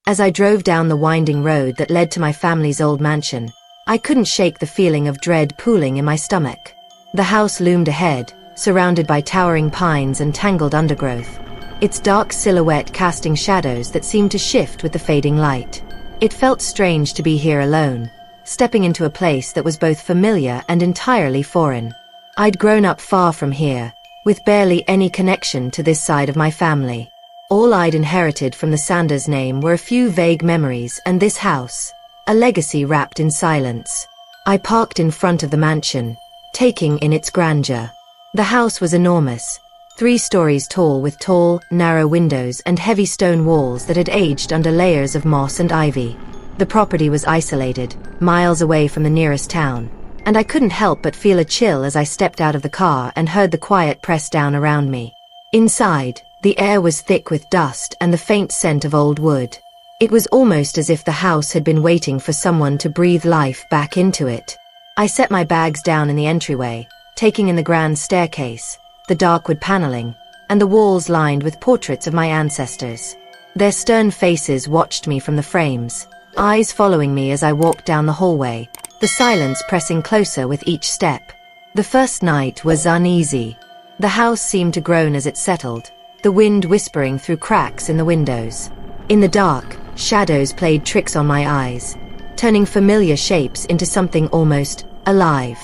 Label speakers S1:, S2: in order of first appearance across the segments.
S1: As I drove down the winding road that led to my family's old mansion, I couldn't shake the feeling of dread pooling in my stomach. The house loomed ahead, surrounded by towering pines and tangled undergrowth, its dark silhouette casting shadows that seemed to shift with the fading light. It felt strange to be here alone, stepping into a place that was both familiar and entirely foreign. I'd grown up far from here, with barely any connection to this side of my family. All I'd inherited from the Sanders name were a few vague memories and this house, a legacy wrapped in silence. I parked in front of the mansion, taking in its grandeur. The house was enormous, 3 stories tall with tall, narrow windows and heavy stone walls that had aged under layers of moss and ivy. The property was isolated, miles away from the nearest town, and I couldn't help but feel a chill as I stepped out of the car and heard the quiet press down around me. Inside, the air was thick with dust and the faint scent of old wood. It was almost as if the house had been waiting for someone to breathe life back into it. I set my bags down in the entryway, taking in the grand staircase, the dark wood paneling, and the walls lined with portraits of my ancestors. Their stern faces watched me from the frames, eyes following me as I walked down the hallway, the silence pressing closer with each step. The first night was uneasy. The house seemed to groan as it settled, the wind whispering through cracks in the windows. In the dark, shadows played tricks on my eyes, turning familiar shapes into something almost alive.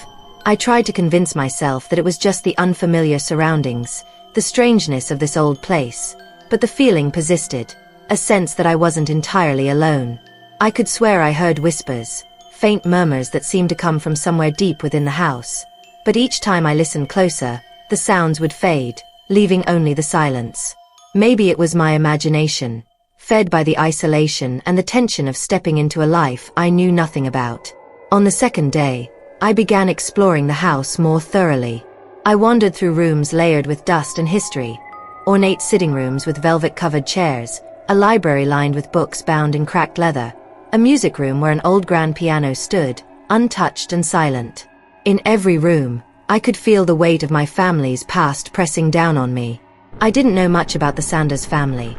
S1: I tried to convince myself that it was just the unfamiliar surroundings, the strangeness of this old place, but the feeling persisted, a sense that I wasn't entirely alone. I could swear I heard whispers, faint murmurs that seemed to come from somewhere deep within the house. But each time I listened closer, the sounds would fade, leaving only the silence. Maybe it was my imagination, fed by the isolation and the tension of stepping into a life I knew nothing about. On the second day, I began exploring the house more thoroughly. I wandered through rooms layered with dust and history, ornate sitting rooms with velvet-covered chairs, a library lined with books bound in cracked leather, a music room where an old grand piano stood, untouched and silent. In every room, I could feel the weight of my family's past pressing down on me. I didn't know much about the Sanders family.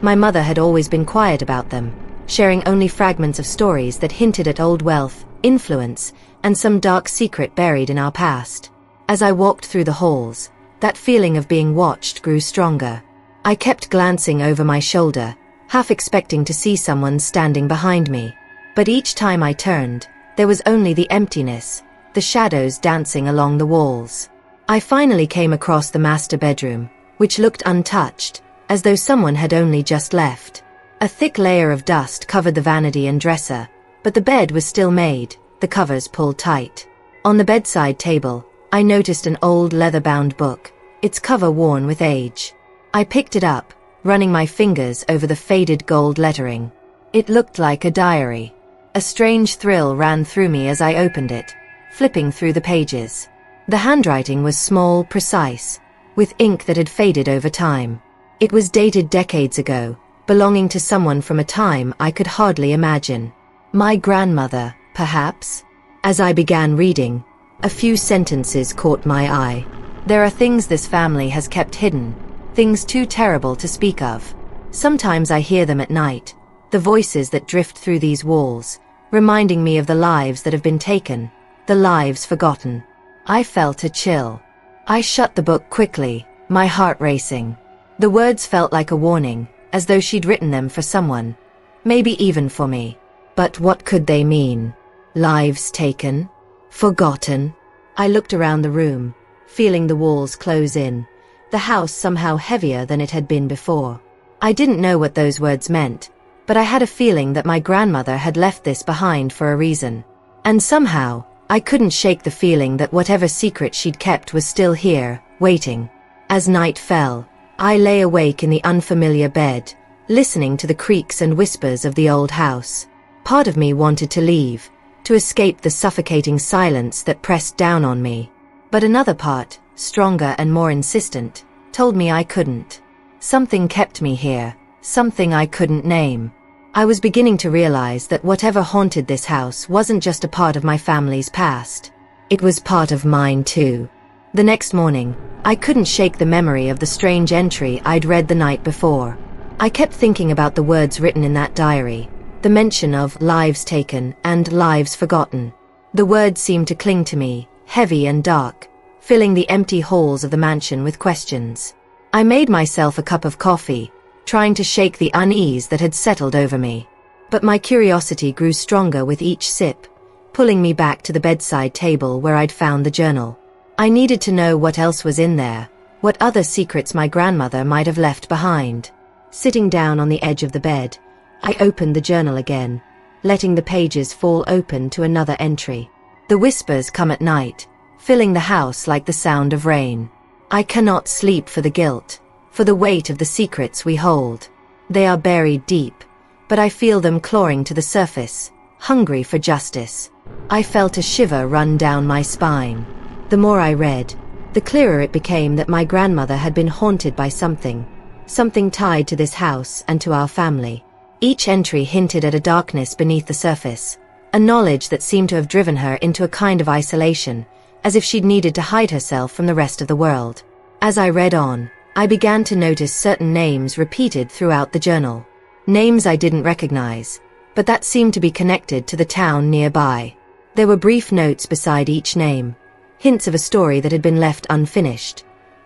S1: My mother had always been quiet about them, sharing only fragments of stories that hinted at old wealth, influence, and some dark secret buried in our past. As I walked through the halls, that feeling of being watched grew stronger. I kept glancing over my shoulder, half expecting to see someone standing behind me. But each time I turned, there was only the emptiness, the shadows dancing along the walls. I finally came across the master bedroom, which looked untouched, as though someone had only just left. A thick layer of dust covered the vanity and dresser, but the bed was still made, the covers pulled tight. On the bedside table, I noticed an old leather-bound book, its cover worn with age. I picked it up, running my fingers over the faded gold lettering. It looked like a diary. A strange thrill ran through me as I opened it, flipping through the pages. The handwriting was small, precise, with ink that had faded over time. It was dated decades ago, belonging to someone from a time I could hardly imagine. My grandmother, perhaps? As I began reading, a few sentences caught my eye. There are things this family has kept hidden, things too terrible to speak of. Sometimes I hear them at night, the voices that drift through these walls, reminding me of the lives that have been taken, the lives forgotten. I felt a chill. I shut the book quickly, my heart racing. The words felt like a warning, as though she'd written them for someone, maybe even for me. But what could they mean? Lives taken? Forgotten? I looked around the room, feeling the walls close in, the house somehow heavier than it had been before. I didn't know what those words meant, but I had a feeling that my grandmother had left this behind for a reason. And somehow, I couldn't shake the feeling that whatever secret she'd kept was still here, waiting. As night fell, I lay awake in the unfamiliar bed, listening to the creaks and whispers of the old house. Part of me wanted to leave, to escape the suffocating silence that pressed down on me. But another part, stronger and more insistent, told me I couldn't. Something kept me here, something I couldn't name. I was beginning to realize that whatever haunted this house wasn't just a part of my family's past. It was part of mine too. The next morning, I couldn't shake the memory of the strange entry I'd read the night before. I kept thinking about the words written in that diary, the mention of lives taken and lives forgotten. The words seemed to cling to me, heavy and dark, filling the empty halls of the mansion with questions. I made myself a cup of coffee, trying to shake the unease that had settled over me. But my curiosity grew stronger with each sip, pulling me back to the bedside table where I'd found the journal. I needed to know what else was in there, what other secrets my grandmother might have left behind. Sitting down on the edge of the bed, I opened the journal again, letting the pages fall open to another entry. The whispers come at night, filling the house like the sound of rain. I cannot sleep for the guilt, for the weight of the secrets we hold. They are buried deep, but I feel them clawing to the surface, hungry for justice. I felt a shiver run down my spine. The more I read, the clearer it became that my grandmother had been haunted by something tied to this house and to our family. Each entry hinted at a darkness beneath the surface, a knowledge that seemed to have driven her into a kind of isolation, as if she'd needed to hide herself from the rest of the world. As I read on, I began to notice certain names repeated throughout the journal. Names I didn't recognize, but that seemed to be connected to the town nearby. There were brief notes beside each name, hints of a story that had been left unfinished,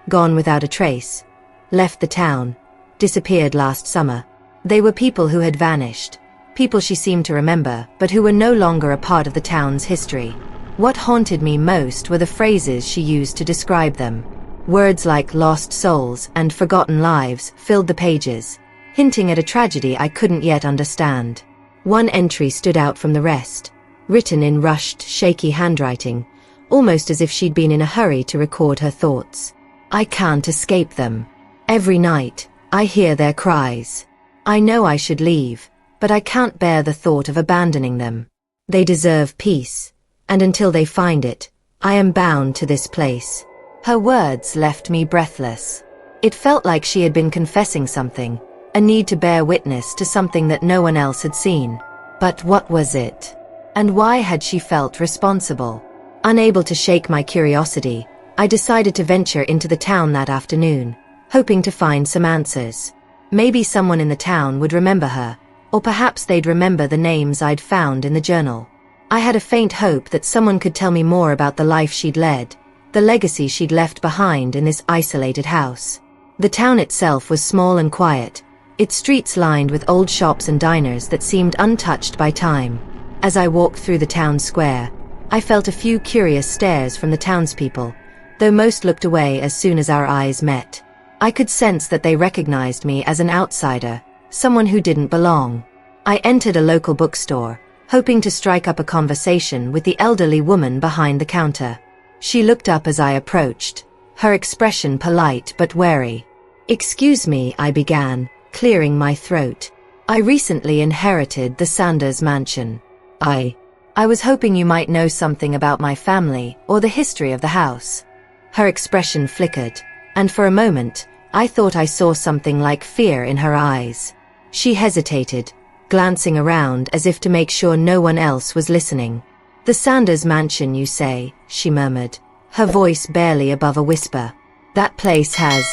S1: gone without a trace, left the town, disappeared last summer. They were people who had vanished, people she seemed to remember, but who were no longer a part of the town's history. What haunted me most were the phrases she used to describe them. Words like lost souls and forgotten lives filled the pages, hinting at a tragedy I couldn't yet understand. One entry stood out from the rest, written in rushed, shaky handwriting, almost as if she'd been in a hurry to record her thoughts. I can't escape them. Every night, I hear their cries. I know I should leave, but I can't bear the thought of abandoning them. They deserve peace, and until they find it, I am bound to this place. Her words left me breathless. It felt like she had been confessing something, a need to bear witness to something that no one else had seen. But what was it? And why had she felt responsible? Unable to shake my curiosity, I decided to venture into the town that afternoon, hoping to find some answers. Maybe someone in the town would remember her, or perhaps they'd remember the names I'd found in the journal. I had a faint hope that someone could tell me more about the life she'd led, the legacy she'd left behind in this isolated house. The town itself was small and quiet, its streets lined with old shops and diners that seemed untouched by time. As I walked through the town square, I felt a few curious stares from the townspeople, though most looked away as soon as our eyes met. I could sense that they recognized me as an outsider, someone who didn't belong. I entered a local bookstore, hoping to strike up a conversation with the elderly woman behind the counter. She looked up as I approached, her expression polite but wary. "Excuse me," I began, clearing my throat. "I recently inherited the Sanders mansion. I was hoping you might know something about my family or the history of the house." Her expression flickered, and for a moment, I thought I saw something like fear in her eyes. She hesitated, glancing around as if to make sure no one else was listening. "The Sanders mansion, you say," she murmured, her voice barely above a whisper. "That place has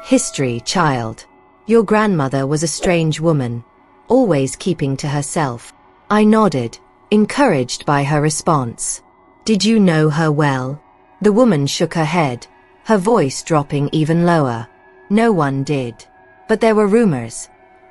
S1: history, child. Your grandmother was a strange woman, always keeping to herself." I nodded, encouraged by her response. "Did you know her well?" The woman shook her head, her voice dropping even lower. "No one did. But there were rumors.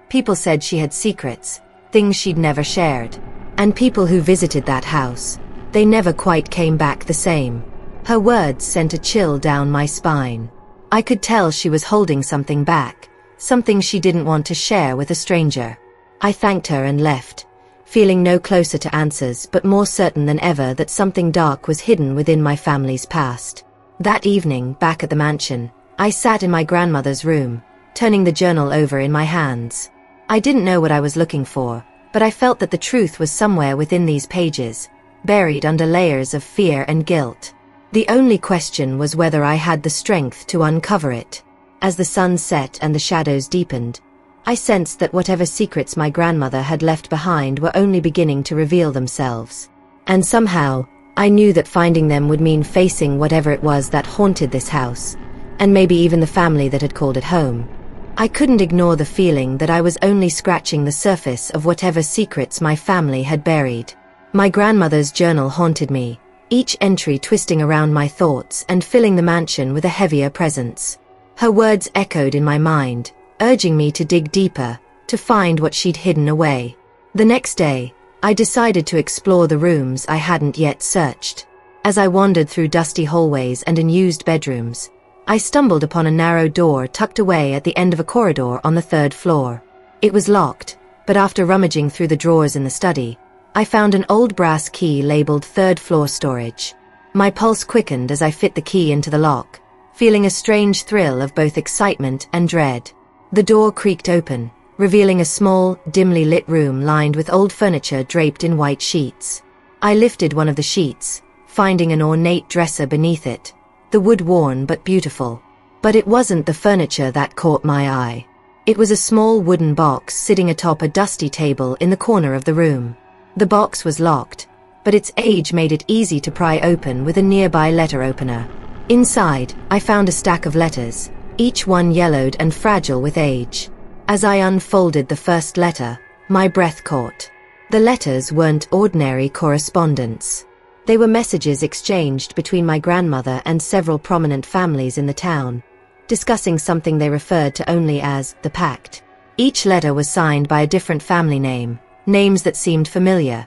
S1: People said she had secrets, things she'd never shared. And people who visited that house, they never quite came back the same." Her words sent a chill down my spine. I could tell she was holding something back, something she didn't want to share with a stranger. I thanked her and left, feeling no closer to answers but more certain than ever that something dark was hidden within my family's past. That evening, back at the mansion, I sat in my grandmother's room, turning the journal over in my hands. I didn't know what I was looking for, but I felt that the truth was somewhere within these pages, buried under layers of fear and guilt. The only question was whether I had the strength to uncover it. As the sun set and the shadows deepened, I sensed that whatever secrets my grandmother had left behind were only beginning to reveal themselves. And somehow, I knew that finding them would mean facing whatever it was that haunted this house, and maybe even the family that had called it home. I couldn't ignore the feeling that I was only scratching the surface of whatever secrets my family had buried. My grandmother's journal haunted me, each entry twisting around my thoughts and filling the mansion with a heavier presence. Her words echoed in my mind, urging me to dig deeper, to find what she'd hidden away. The next day, I decided to explore the rooms I hadn't yet searched. As I wandered through dusty hallways and unused bedrooms, I stumbled upon a narrow door tucked away at the end of a corridor on the 3rd floor. It was locked, but after rummaging through the drawers in the study, I found an old brass key labeled 3rd floor storage. My pulse quickened as I fit the key into the lock, feeling a strange thrill of both excitement and dread. The door creaked open, revealing a small, dimly lit room lined with old furniture draped in white sheets. I lifted one of the sheets, finding an ornate dresser beneath it, the wood worn but beautiful. But it wasn't the furniture that caught my eye. It was a small wooden box sitting atop a dusty table in the corner of the room. The box was locked, but its age made it easy to pry open with a nearby letter opener. Inside, I found a stack of letters, each one yellowed and fragile with age. As I unfolded the first letter, my breath caught. The letters weren't ordinary correspondence. They were messages exchanged between my grandmother and several prominent families in the town, discussing something they referred to only as the pact. Each letter was signed by a different family name, names that seemed familiar,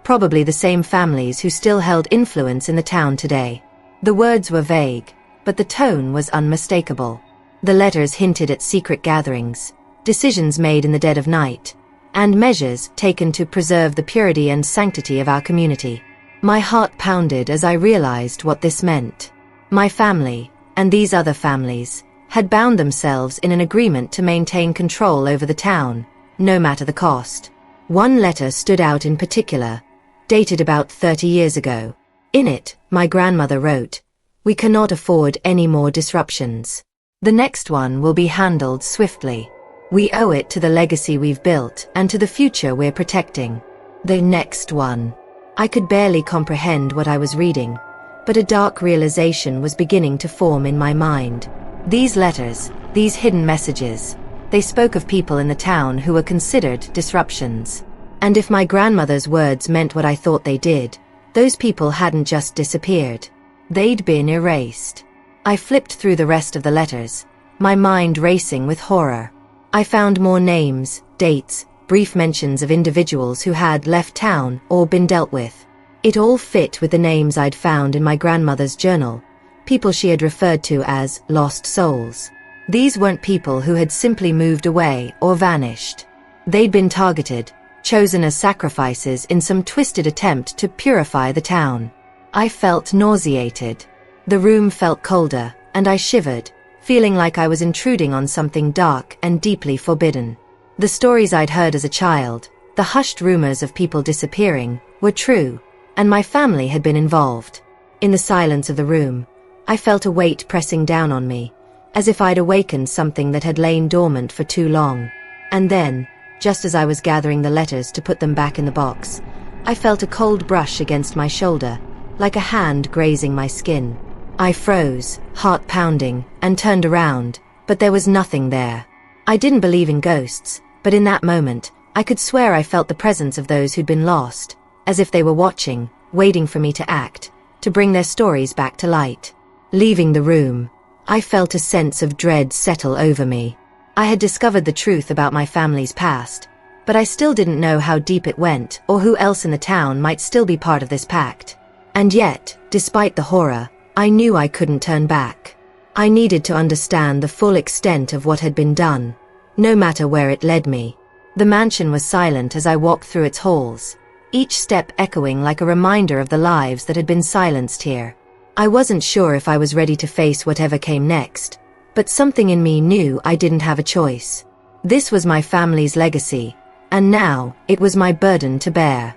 S1: probably the same families who still held influence in the town today. The words were vague, but the tone was unmistakable. The letters hinted at secret gatherings, decisions made in the dead of night, and measures taken to preserve the purity and sanctity of our community. My heart pounded as I realized what this meant. My family, and these other families, had bound themselves in an agreement to maintain control over the town, no matter the cost. One letter stood out in particular, dated about 30 years ago. In it, my grandmother wrote, "We cannot afford any more disruptions. The next one will be handled swiftly. We owe it to the legacy we've built and to the future we're protecting." The next one. I could barely comprehend what I was reading, but a dark realization was beginning to form in my mind. These letters, these hidden messages, they spoke of people in the town who were considered disruptions. And if my grandmother's words meant what I thought they did, those people hadn't just disappeared. They'd been erased. I flipped through the rest of the letters, my mind racing with horror. I found more names, dates, brief mentions of individuals who had left town or been dealt with. It all fit with the names I'd found in my grandmother's journal, people she had referred to as lost souls. These weren't people who had simply moved away or vanished. They'd been targeted, chosen as sacrifices in some twisted attempt to purify the town. I felt nauseated. The room felt colder, and I shivered, feeling like I was intruding on something dark and deeply forbidden. The stories I'd heard as a child, the hushed rumors of people disappearing, were true, and my family had been involved. In the silence of the room, I felt a weight pressing down on me, as if I'd awakened something that had lain dormant for too long. And then, just as I was gathering the letters to put them back in the box, I felt a cold brush against my shoulder, like a hand grazing my skin. I froze, heart pounding, and turned around, but there was nothing there. I didn't believe in ghosts, but in that moment, I could swear I felt the presence of those who'd been lost, as if they were watching, waiting for me to act, to bring their stories back to light. Leaving the room, I felt a sense of dread settle over me. I had discovered the truth about my family's past, but I still didn't know how deep it went or who else in the town might still be part of this pact. And yet, despite the horror, I knew I couldn't turn back. I needed to understand the full extent of what had been done, no matter where it led me. The mansion was silent as I walked through its halls, each step echoing like a reminder of the lives that had been silenced here. I wasn't sure if I was ready to face whatever came next, but something in me knew I didn't have a choice. This was my family's legacy, and now it was my burden to bear.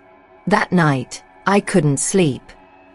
S1: That night, I couldn't sleep.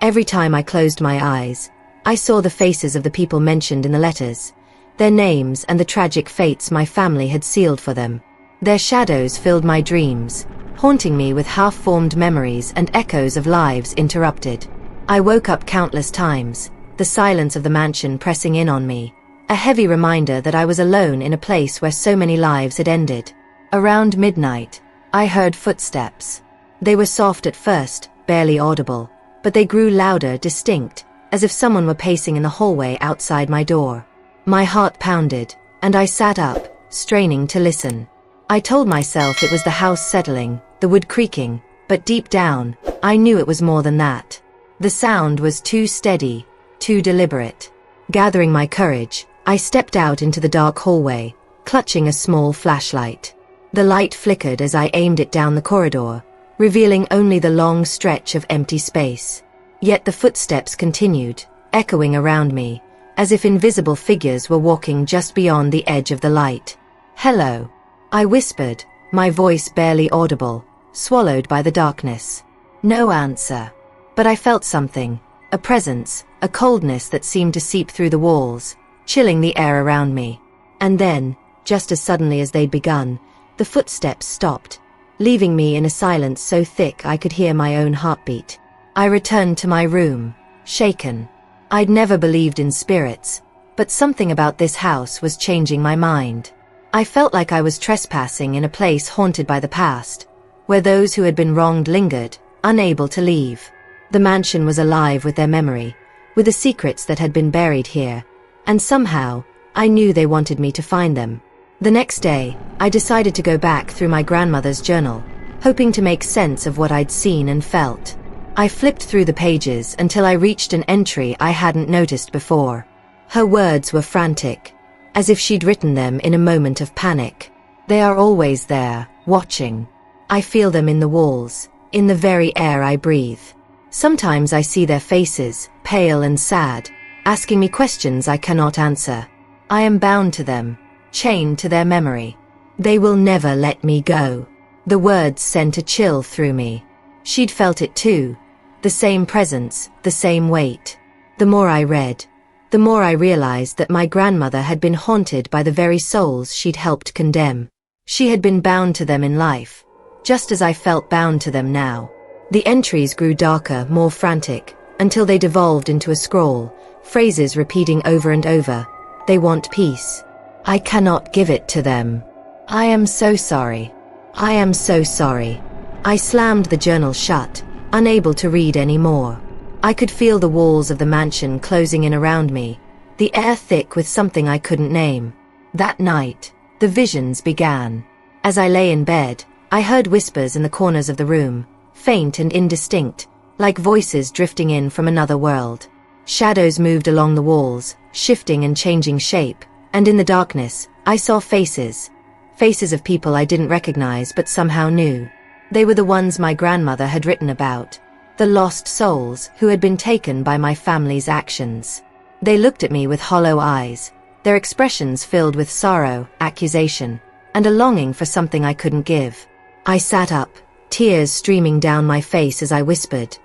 S1: Every time I closed my eyes, I saw the faces of the people mentioned in the letters, their names and the tragic fates my family had sealed for them. Their shadows filled my dreams, haunting me with half-formed memories and echoes of lives interrupted. I woke up countless times, the silence of the mansion pressing in on me, A heavy reminder that I was alone in a place where so many lives had ended. Around midnight, I heard footsteps. They were soft at first, barely audible, but they grew louder, distinct, as if someone were pacing in the hallway outside my door. My heart pounded, and I sat up, straining to listen. I told myself it was the house settling, the wood creaking, but deep down, I knew it was more than that. The sound was too steady, too deliberate. Gathering my courage, I stepped out into the dark hallway, clutching a small flashlight. The light flickered as I aimed it down the corridor, revealing only the long stretch of empty space. Yet the footsteps continued, echoing around me, as if invisible figures were walking just beyond the edge of the light. "Hello," I whispered, my voice barely audible, swallowed by the darkness. No answer. But I felt something, a presence, a coldness that seemed to seep through the walls, chilling the air around me. And then, just as suddenly as they'd begun, the footsteps stopped, leaving me in a silence so thick I could hear my own heartbeat. I returned to my room, shaken. I'd never believed in spirits, but something about this house was changing my mind. I felt like I was trespassing in a place haunted by the past, where those who had been wronged lingered, unable to leave. The mansion was alive with their memory, with the secrets that had been buried here, and somehow, I knew they wanted me to find them. The next day, I decided to go back through my grandmother's journal, hoping to make sense of what I'd seen and felt. I flipped through the pages until I reached an entry I hadn't noticed before. Her words were frantic, as if she'd written them in a moment of panic. "They are always there, watching. I feel them in the walls, in the very air I breathe. Sometimes I see their faces, pale and sad, asking me questions I cannot answer. I am bound to them, chained to their memory. They will never let me go." The words sent a chill through me. She'd felt it too. The same presence, the same weight. The more I read, the more I realized that my grandmother had been haunted by the very souls she'd helped condemn. She had been bound to them in life, just as I felt bound to them now. The entries grew darker, more frantic, until they devolved into a scroll, phrases repeating over and over. "They want peace. I cannot give it to them. I am so sorry. I am so sorry." I slammed the journal shut, unable to read any more. I could feel the walls of the mansion closing in around me, the air thick with something I couldn't name. That night, the visions began. As I lay in bed, I heard whispers in the corners of the room, faint and indistinct, like voices drifting in from another world. Shadows moved along the walls, shifting and changing shape, and in the darkness, I saw faces. Faces of people I didn't recognize but somehow knew. They were the ones my grandmother had written about, the lost souls who had been taken by my family's actions. They looked at me with hollow eyes, their expressions filled with sorrow, accusation, and a longing for something I couldn't give. I sat up, tears streaming down my face as I whispered,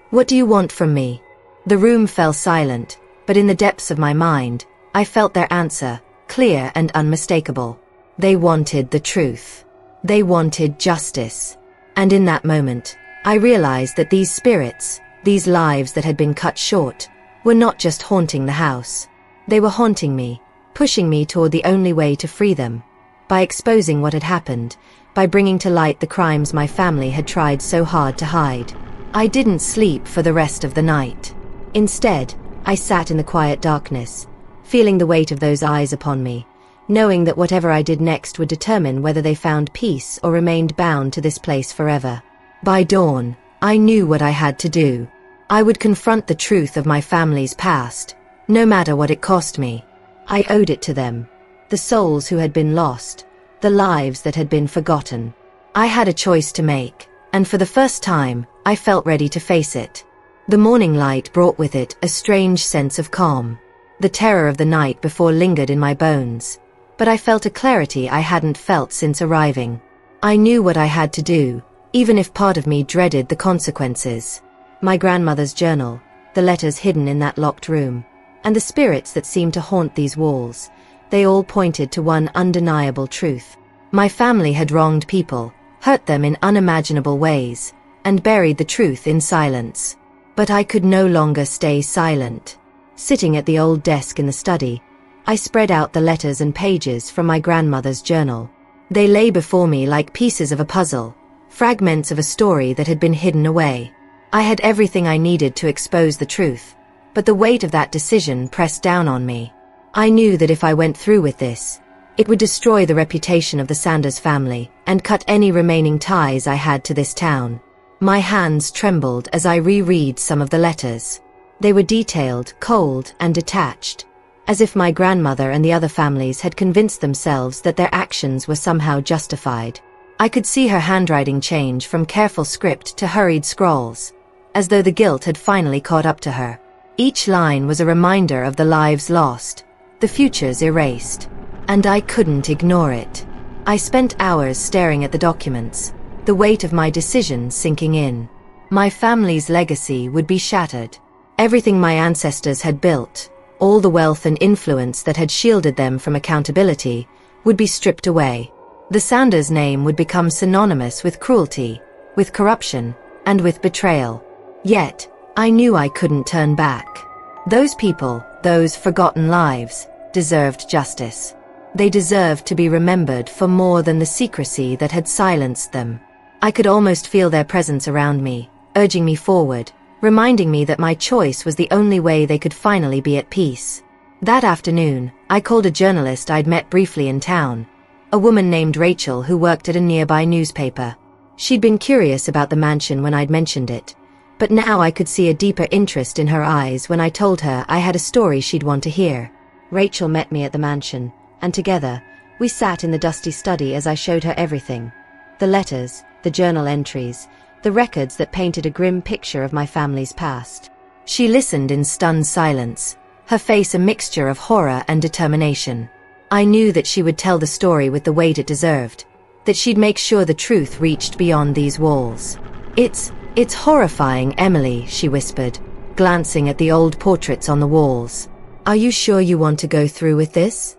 S1: "What do you want from me?" The room fell silent, but in the depths of my mind, I felt their answer, clear and unmistakable. They wanted the truth. They wanted justice. And in that moment, I realized that these spirits, these lives that had been cut short, were not just haunting the house. They were haunting me, pushing me toward the only way to free them. By exposing what had happened, by bringing to light the crimes my family had tried so hard to hide. I didn't sleep for the rest of the night. Instead, I sat in the quiet darkness, feeling the weight of those eyes upon me, knowing that whatever I did next would determine whether they found peace or remained bound to this place forever. By dawn, I knew what I had to do. I would confront the truth of my family's past, no matter what it cost me. I owed it to them, the souls who had been lost, the lives that had been forgotten. I had a choice to make, and for the first time, I felt ready to face it. The morning light brought with it a strange sense of calm. The terror of the night before lingered in my bones, but I felt a clarity I hadn't felt since arriving. I knew what I had to do, even if part of me dreaded the consequences. My grandmother's journal, the letters hidden in that locked room, and the spirits that seemed to haunt these walls, they all pointed to one undeniable truth. My family had wronged people, hurt them in unimaginable ways, and buried the truth in silence. But I could no longer stay silent. Sitting at the old desk in the study, I spread out the letters and pages from my grandmother's journal. They lay before me like pieces of a puzzle, fragments of a story that had been hidden away. I had everything I needed to expose the truth, but the weight of that decision pressed down on me. I knew that if I went through with this, it would destroy the reputation of the Sanders family and cut any remaining ties I had to this town. My hands trembled as I reread some of the letters. They were detailed, cold, and detached, as if my grandmother and the other families had convinced themselves that their actions were somehow justified. I could see her handwriting change from careful script to hurried scrawls, as though the guilt had finally caught up to her. Each line was a reminder of the lives lost, the futures erased, and I couldn't ignore it. I spent hours staring at the documents, the weight of my decision sinking in. My family's legacy would be shattered. Everything my ancestors had built, all the wealth and influence that had shielded them from accountability, would be stripped away. The Sanders name would become synonymous with cruelty, with corruption, and with betrayal. Yet, I knew I couldn't turn back. Those people, those forgotten lives, deserved justice. They deserved to be remembered for more than the secrecy that had silenced them. I could almost feel their presence around me, urging me forward, reminding me that my choice was the only way they could finally be at peace. That afternoon, I called a journalist I'd met briefly in town, a woman named Rachel who worked at a nearby newspaper. She'd been curious about the mansion when I'd mentioned it, but now I could see a deeper interest in her eyes when I told her I had a story she'd want to hear. Rachel met me at the mansion, and together, we sat in the dusty study as I showed her everything. The letters, the journal entries, the records that painted a grim picture of my family's past. She listened in stunned silence, her face a mixture of horror and determination. I knew that she would tell the story with the weight it deserved, that she'd make sure the truth reached beyond these walls. It's horrifying, Emily, she whispered, glancing at the old portraits on the walls. Are you sure you want to go through with this?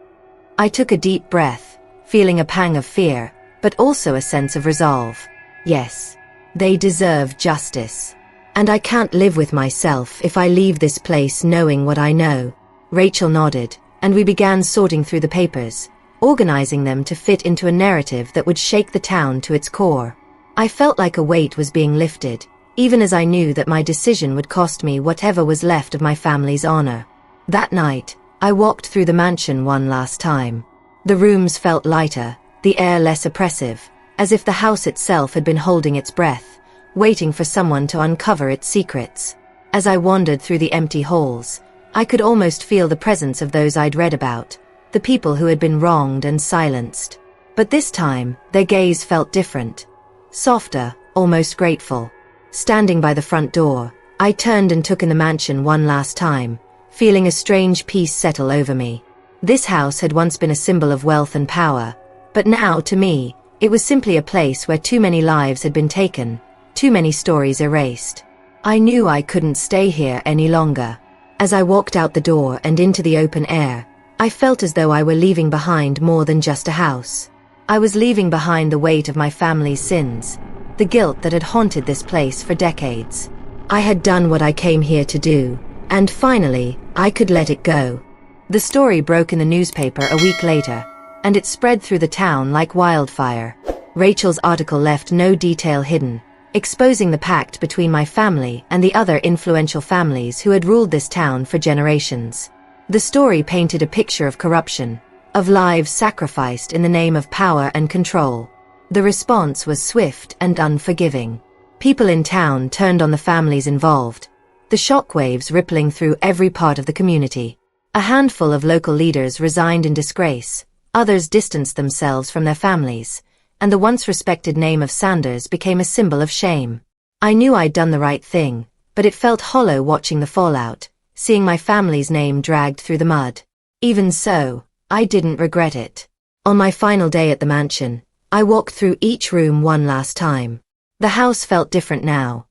S1: I took a deep breath, feeling a pang of fear, but also a sense of resolve. Yes, they deserve justice. And I can't live with myself if I leave this place knowing what I know. Rachel nodded, and we began sorting through the papers, organizing them to fit into a narrative that would shake the town to its core. I felt like a weight was being lifted, even as I knew that my decision would cost me whatever was left of my family's honor. That night, I walked through the mansion one last time. The rooms felt lighter, the air less oppressive, as if the house itself had been holding its breath, waiting for someone to uncover its secrets. As I wandered through the empty halls, I could almost feel the presence of those I'd read about, the people who had been wronged and silenced. But this time, their gaze felt different. Softer, almost grateful. Standing by the front door, I turned and took in the mansion one last time, feeling a strange peace settle over me. This house had once been a symbol of wealth and power, but now, to me, it was simply a place where too many lives had been taken, too many stories erased. I knew I couldn't stay here any longer. As I walked out the door and into the open air, I felt as though I were leaving behind more than just a house. I was leaving behind the weight of my family's sins, the guilt that had haunted this place for decades. I had done what I came here to do, and finally, I could let it go. The story broke in the newspaper a week later, and it spread through the town like wildfire. Rachel's article left no detail hidden, exposing the pact between my family and the other influential families who had ruled this town for generations. The story painted a picture of corruption, of lives sacrificed in the name of power and control. The response was swift and unforgiving. People in town turned on the families involved, the shockwaves rippling through every part of the community. A handful of local leaders resigned in disgrace, others distanced themselves from their families, and the once respected name of Sanders became a symbol of shame. I knew I'd done the right thing, but it felt hollow watching the fallout, seeing my family's name dragged through the mud. Even so, I didn't regret it. On my final day at the mansion, I walked through each room one last time. The house felt different now.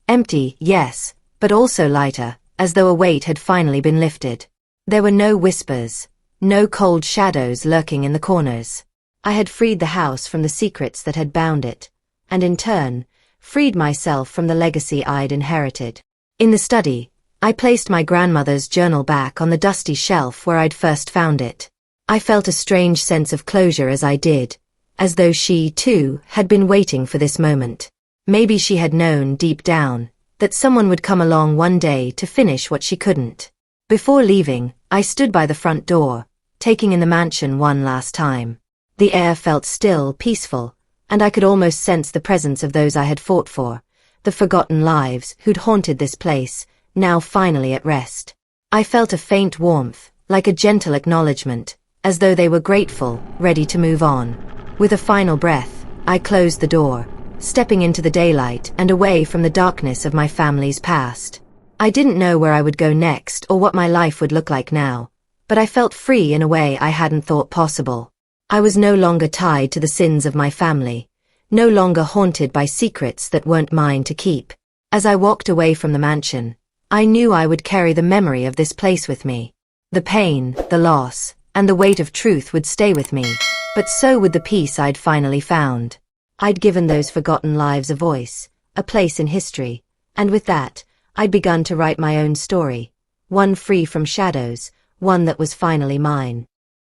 S1: Empty, yes, but also lighter, as though a weight had finally been lifted. There were no whispers, no cold shadows lurking in the corners. I had freed the house from the secrets that had bound it, and in turn, freed myself from the legacy I'd inherited. In the study, I placed my grandmother's journal back on the dusty shelf where I'd first found it. I felt a strange sense of closure as I did, as though she, too, had been waiting for this moment. Maybe she had known, deep down, that someone would come along one day to finish what she couldn't. Before leaving, I stood by the front door, taking in the mansion one last time. The air felt still, peaceful, and I could almost sense the presence of those I had fought for, the forgotten lives who'd haunted this place, now finally at rest. I felt a faint warmth, like a gentle acknowledgement, as though they were grateful, ready to move on. With a final breath, I closed the door, stepping into the daylight and away from the darkness of my family's past. I didn't know where I would go next or what my life would look like now, but I felt free in a way I hadn't thought possible. I was no longer tied to the sins of my family, no longer haunted by secrets that weren't mine to keep. As I walked away from the mansion, I knew I would carry the memory of this place with me. The pain, the loss, and the weight of truth would stay with me, but so would the peace I'd finally found. I'd given those forgotten lives a voice, a place in history, and with that, I'd begun to write my own story, one free from shadows, one that was finally mine.